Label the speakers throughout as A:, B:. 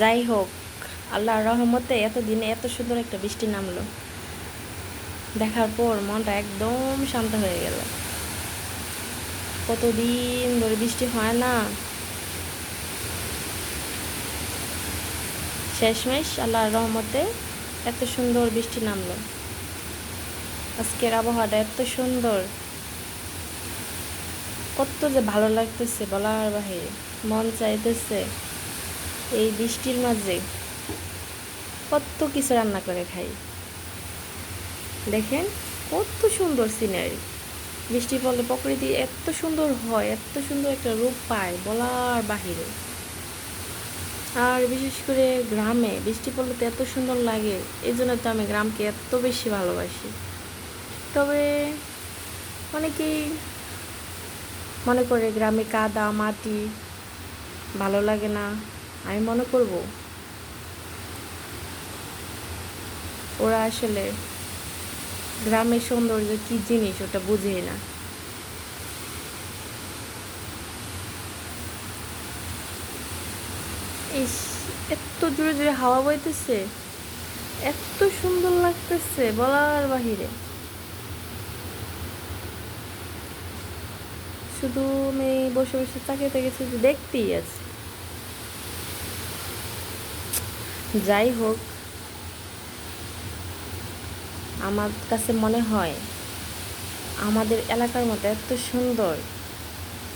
A: যাই হোক, আল্লাহর রহমতে এতদিনে এত সুন্দর একটা বৃষ্টি নামলো, দেখার পর মনটা একদম শান্ত হয়ে গেল। কতদিন ধরে বৃষ্টি হয় না, শেষমেশ আল্লাহর রহমতে এত সুন্দর বৃষ্টি নামলো। আজকের আবহাওয়াটা এত সুন্দর, কত যে ভালো লাগতেছে বলার বাহিরে। মন চাইতেছে এই বৃষ্টির মাঝে কত কিছু রান্না করে খাই। দেখেন কত সুন্দর সিনারি, বৃষ্টি পড়লে প্রকৃতি এত সুন্দর হয়, এত সুন্দর একটা রূপ পায় বলার বাহিরে। আর বিশেষ করে গ্রামে বৃষ্টি পড়লে তো এত সুন্দর লাগে, এই জন্য তো আমি গ্রামকে এত বেশি ভালোবাসি। তবে অনেকেই মনে করে গ্রামে কাদা মাটি ভালো লাগে না। আমি মনে করব ওরা আসলে গ্রামের সৌন্দর্য কী জিনিস ওটা বুঝেই না। ইস, এত জোরে জোরে হাওয়া বইতেছে, এত সুন্দর লাগতেছে বলার বাহিরে। শুধু আমি বসে বসে তাকিয়ে থেকেছি, যে দেখতেই আছে। যাই হোক, আমার কাছে মনে হয় আমাদের এলাকার মতো এত সুন্দর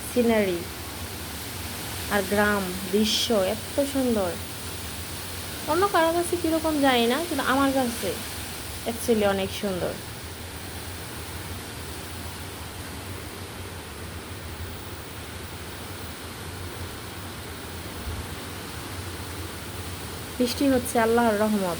A: সিনারি আর গ্রাম দৃশ্য এত সুন্দর অন্য কারো কাছে কীরকম জানি না, কিন্তু আমার কাছে অ্যাকচুয়ালি অনেক সুন্দর। বৃষ্টি হচ্ছে আল্লাহর রহমত।